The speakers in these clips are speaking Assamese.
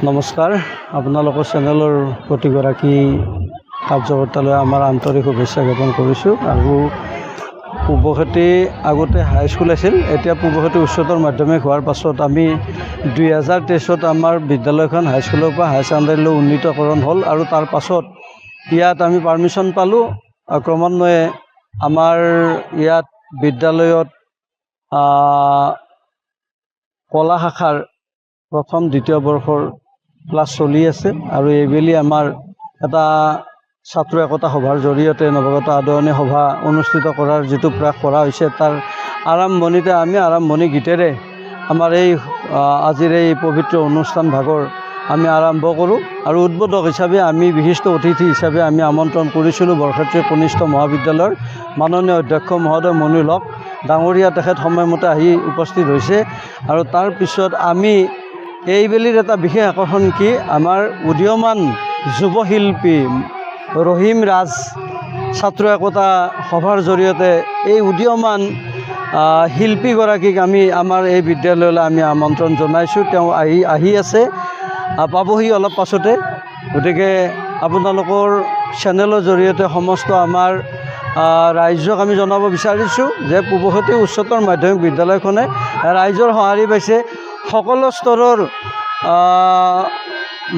নমস্কাৰ, আপোনালোকৰ চেনেলৰ প্ৰতিগৰাকী কাৰ্যকৰ্তালৈ আমাৰ আন্তৰিক শুভেচ্ছা জ্ঞাপন কৰিছোঁ। আৰু পূবখেতি আগতে হাইস্কুল আছিল, এতিয়া পূবখেতি উচ্চতৰ মাধ্যমিক হোৱাৰ পাছত আমি 2023 আমাৰ বিদ্যালয়খন হাইস্কুলৰ পৰা হায়াৰ ছেকেণ্ডাৰীলৈ উন্নীতকৰণ হ'ল। আৰু তাৰ পাছত ইয়াত আমি পাৰ্মিশ্যন পালোঁ। ক্ৰমান্বয়ে আমাৰ ইয়াত বিদ্যালয়ত কলা শাখাৰ প্ৰথম দ্বিতীয় বৰ্ষৰ ক্লাছ চলি আছে। আৰু এইবেলি আমাৰ এটা ছাত্ৰ একতা সভাৰ জৰিয়তে নৱাগত আদৰণি সভা অনুষ্ঠিত কৰাৰ যিটো প্ৰয়াস কৰা হৈছে, তাৰ আৰম্ভণিতে আমি আৰম্ভণি গীতেৰে আমাৰ এই আজিৰ এই পবিত্ৰ অনুষ্ঠান ভাগৰ আমি আৰম্ভ কৰোঁ। আৰু উদ্বোধক হিচাপে আমি বিশিষ্ট অতিথি হিচাপে আমি আমন্ত্ৰণ কৰিছিলোঁ বৰক্ষেত্ৰী কনিষ্ঠ মহাবিদ্যালয়ৰ মাননীয় অধ্যক্ষ মহোদয় মনিল হক ডাঙৰীয়া। তেখেত সময়মতে আহি উপস্থিত হৈছে। আৰু তাৰপিছত আমি এইবেলিৰ এটা বিশেষ আকৰ্ষণ কি, আমাৰ উদীয়মান যুৱশিল্পী ৰহিম ৰাজ ছাত্ৰ একতা সভাৰ জৰিয়তে এই উদীয়মান শিল্পীগৰাকীক আমি আমাৰ এই বিদ্যালয়লৈ আমি আমন্ত্ৰণ জনাইছোঁ। তেওঁ আহি আছে, পাবহি অলপ পাছতে। গতিকে আপোনালোকৰ চেনেলৰ জৰিয়তে সমস্ত আমাৰ ৰাইজক আমি জনাব বিচাৰিছোঁ যে পূবখেতি উচ্চতৰ মাধ্যমিক বিদ্যালয়খনে ৰাইজৰ সঁহাৰি পাইছে। সকলো স্তৰৰ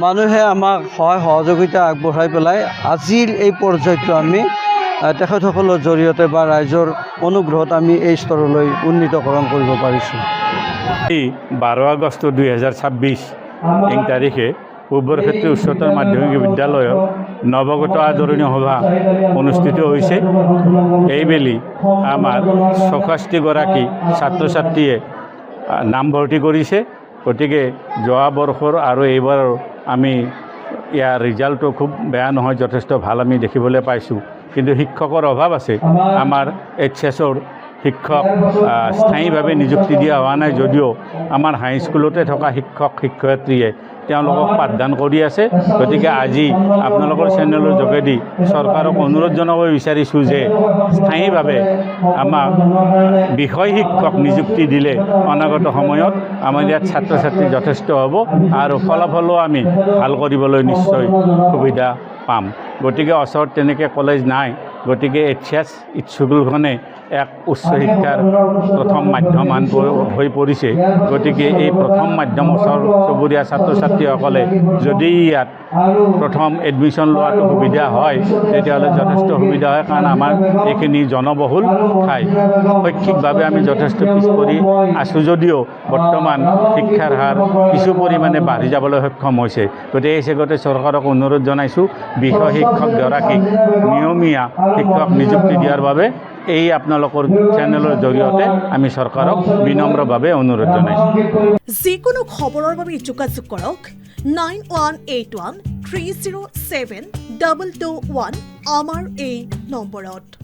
মানুহে আমাক সহায় সহযোগিতা আগবঢ়াই পেলাই আজিৰ এই পৰ্যায়টো আমি তেখেতসকলৰ জৰিয়তে বা ৰাইজৰ অনুগ্ৰহত আমি এই স্তৰলৈ উন্নীতকৰণ কৰিব পাৰিছোঁ। 12 আগষ্ট 2026 তাৰিখে পূবখেত্ৰী উচ্চতৰ মাধ্যমিক বিদ্যালয়ৰ নৱাগত আদৰণি সভা অনুষ্ঠিত হৈছে। এইবেলি আমাৰ 64গৰাকী ছাত্ৰ ছাত্ৰীয়ে নামভৰ্তি কৰিছে। গতিকে যোৱা বৰ্ষৰ আৰু এইবাৰৰ আমি ইয়াৰ ৰিজাল্টটো খুব বেয়া নহয়, যথেষ্ট ভাল আমি দেখিবলৈ পাইছোঁ। কিন্তু শিক্ষকৰ অভাৱ আছে। আমাৰ HSৰ শিক্ষক স্থায়ীভাৱে নিযুক্তি দিয়া হোৱা নাই, যদিও আমাৰ হাইস্কুলতে থকা শিক্ষক শিক্ষয়িত্ৰীয়ে তেওঁলোকক পাঠদান কৰি আছে। গতিকে আজি আপোনালোকৰ চেনেলৰ যোগেদি চৰকাৰক অনুৰোধ জনাব বিচাৰিছোঁ যে স্থায়ীভাৱে আমাক বিষয় শিক্ষক নিযুক্তি দিলে অনাগত সময়ত আমাৰ ইয়াত ছাত্ৰ ছাত্ৰী যথেষ্ট হ'ব আৰু ফলাফলো আমি ভাল কৰিবলৈ নিশ্চয় সুবিধা পাম। গতিকে ওচৰত তেনেকৈ কলেজ নাই। গতিকে HS স্কুলখনে এক উচ্চ শিক্ষাৰ প্ৰথম মাধ্যম হৈ পৰিছে। গতিকে এই প্ৰথম মাধ্যম ওচৰ চুবুৰীয়া ছাত্ৰ ছাত্ৰীসকলে যদি ইয়াত প্ৰথম এডমিশ্যন লোৱাটো সুবিধা হয়, তেতিয়াহ'লে যথেষ্ট সুবিধা হয়। কাৰণ আমাৰ এইখিনি জনবহুল ঠাই, শৈক্ষিকভাৱে আমি যথেষ্ট পিছ পৰি আছোঁ যদিও বৰ্তমান শিক্ষাৰ হাৰ কিছু পৰিমাণে বাঢ়ি যাবলৈ সক্ষম হৈছে। গতিকে এই চেগতে চৰকাৰক অনুৰোধ জনাইছোঁ বিষয় শিক্ষকগৰাকীক নিয়মীয়া শিক্ষক নিযুক্তি দিয়াৰ বাবে এই আপোনালোকৰ চেনেলৰ জৰিয়তে আমি চৰকাৰক বিনম্ৰভাৱে অনুৰোধ জনাইছোঁ। যিকোনো খবৰৰ বাবে যোগাযোগ কৰক 9181 307 221 আমাৰ এই নম্বৰত।